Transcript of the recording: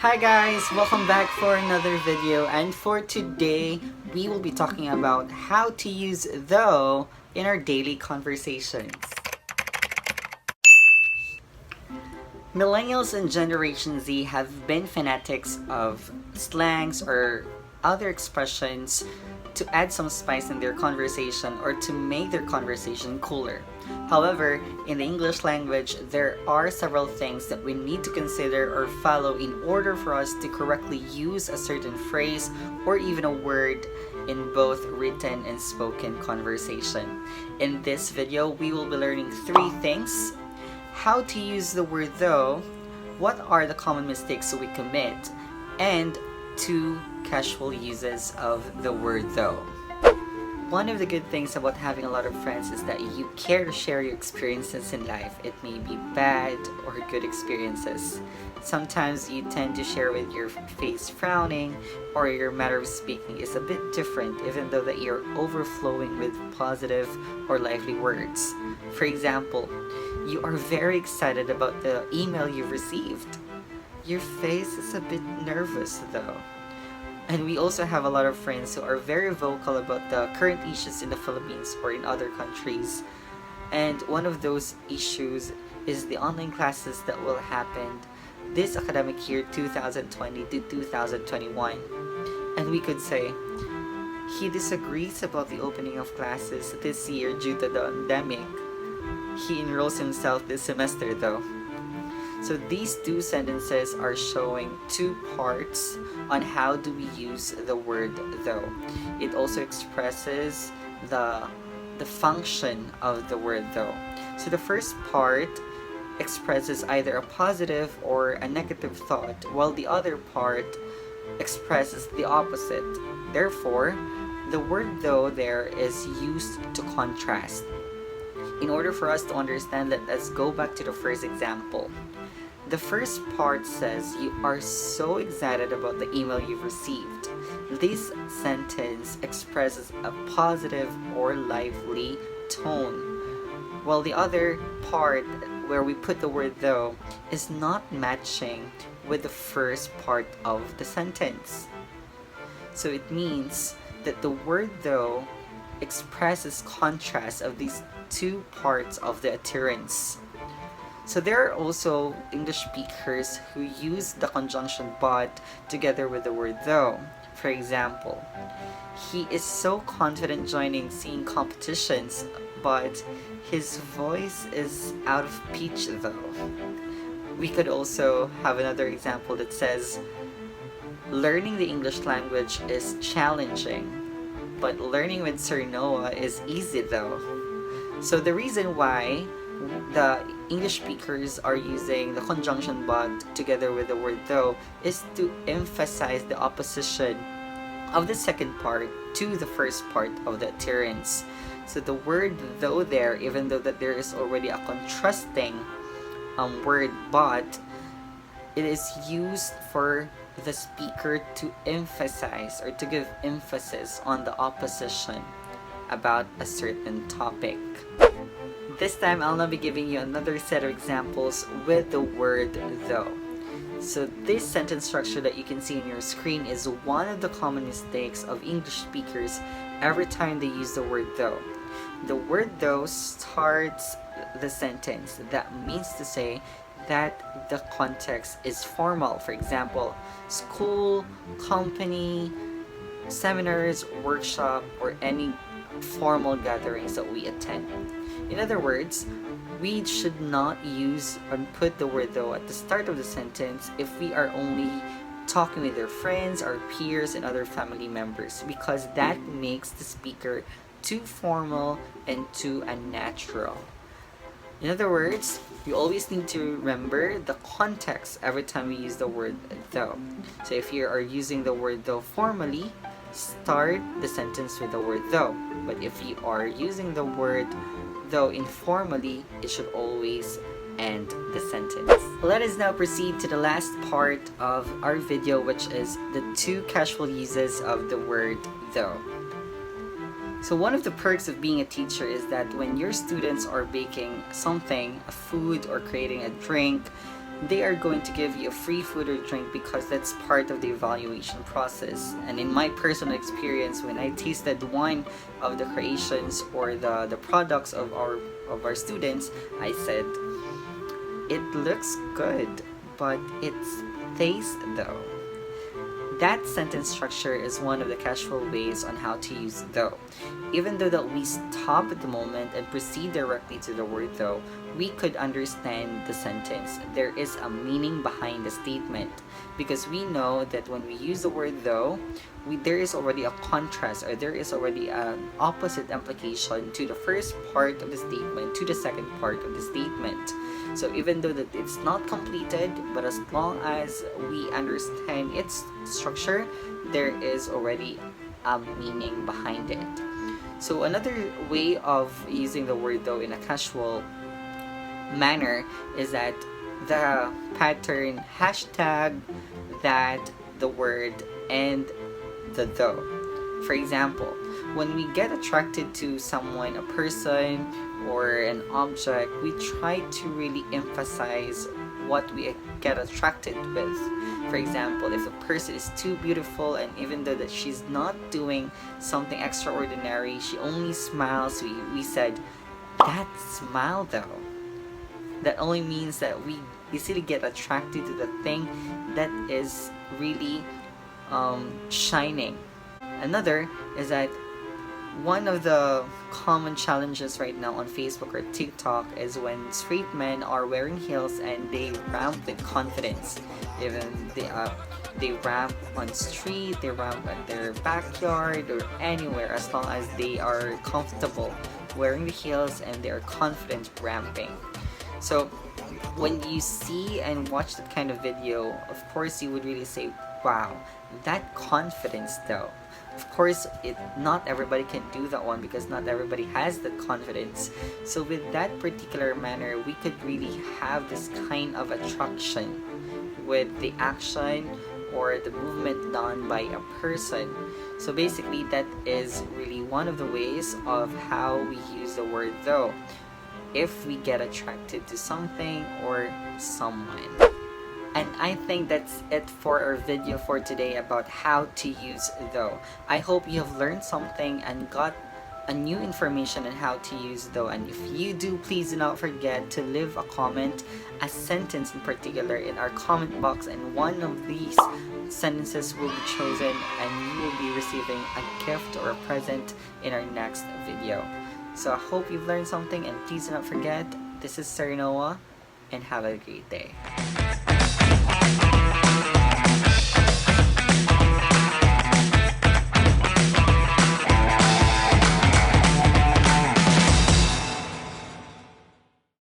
Hi guys, welcome back for another video, and for today we will be talking about how to use though in our daily conversations. Millennials and Generation Z have been fanatics of slangs or other expressions to add some spice in their conversation or to make their conversation cooler. However, in the English language, there are several things that we need to consider or follow in order for us to correctly use a certain phrase or even a word in both written and spoken conversation. In this video, we will be learning 3 things: how to use the word though, what are the common mistakes we commit, and 2 casual uses of the word though. One of the good things about having a lot of friends is that you care to share your experiences in life. It may be bad or good experiences. Sometimes you tend to share with your face frowning, or your manner of speaking is a bit different, even though that you're overflowing with positive or lively words. For example, you are very excited about the email you've received. Your face is a bit nervous though. And we also have a lot of friends who are very vocal about the current issues in the Philippines or in other countries. And one of those issues is the online classes that will happen this academic year 2020 to 2021. And we could say, he disagrees about the opening of classes this year due to the pandemic. He enrolls himself this semester though. So these 2 sentences are showing 2 parts on how do we use the word though. It also expresses the function of the word though. So the first part expresses either a positive or a negative thought, while the other part expresses the opposite. Therefore, the word though there is used to contrast. In order for us to understand that, let's go back to the first example. The first part says, you are so excited about the email you've received. This sentence expresses a positive or lively tone, while the other part, where we put the word though, is not matching with the first part of the sentence. So it means that the word though expresses contrast of these 2 parts of the utterance. So there are also English speakers who use the conjunction but together with the word though. For example, he is so confident joining singing competitions, but his voice is out of pitch though. We could also have another example that says, learning the English language is challenging, but learning with Sir Noah is easy though. So the reason why the English speakers are using the conjunction but together with the word though is to emphasize the opposition of the second part to the first part of the utterance. So the word though there, even though that there is already a contrasting word but, it is used for the speaker to emphasize or to give emphasis on the opposition about a certain topic. This time, I'll now be giving you another set of examples with the word though. So this sentence structure that you can see on your screen is one of the common mistakes of English speakers every time they use the word though. The word though starts the sentence. That means to say that the context is formal. For example, school, company, seminars, workshop, or any formal gatherings that we attend. In other words, we should not use or put the word though at the start of the sentence if we are only talking with our friends, our peers, and other family members, because that makes the speaker too formal and too unnatural. In other words, you always need to remember the context every time we use the word though. So if you are using the word though formally, start the sentence with the word though. But if you are using the word though informally, it should always end the sentence. Let us now proceed to the last part of our video, which is the 2 casual uses of the word though. So one of the perks of being a teacher is that when your students are baking something, a food or creating a drink, they are going to give you a free food or drink because that's part of the evaluation process. And in my personal experience, when I tasted one of the creations or the products of our students, I said, it looks good, but it's taste though. That sentence structure is one of the casual ways on how to use though. Even though that we stop at the moment and proceed directly to the word though, we could understand the sentence. There is a meaning behind the statement because we know that when we use the word though, there is already a contrast, or there is already an opposite implication to the first part of the statement to the second part of the statement. So even though that it's not completed, but as long as we understand its structure, there is already a meaning behind it. So another way of using the word though in a casual manner is that the pattern hashtag, that, the word, and the though. For example, when we get attracted to someone, a person, or an object, we try to really emphasize what we get attracted with. For example, if a person is too beautiful, and even though that she's not doing something extraordinary, she only smiles, we said, that smile though. That only means that we easily get attracted to the thing that is really shining. Another is that one of the common challenges right now on Facebook or TikTok is when straight men are wearing heels and they ramp with confidence. Even they ramp on street, they ramp at their backyard or anywhere, as long as they are comfortable wearing the heels and they are confident ramping. So when you see and watch that kind of video, of course you would really say, wow, that confidence though. Of course, not everybody can do that one because not everybody has that confidence. So with that particular manner, we could really have this kind of attraction with the action or the movement done by a person. So basically, that is really one of the ways of how we use the word though, if we get attracted to something or someone. And I think that's it for our video for today about how to use though. I hope you have learned something and got a new information on how to use though. And if you do, please do not forget to leave a comment, a sentence in particular, in our comment box, and one of these sentences will be chosen and you will be receiving a gift or a present in our next video. So I hope you've learned something, and please do not forget, this is Sir Noah, and have a great day.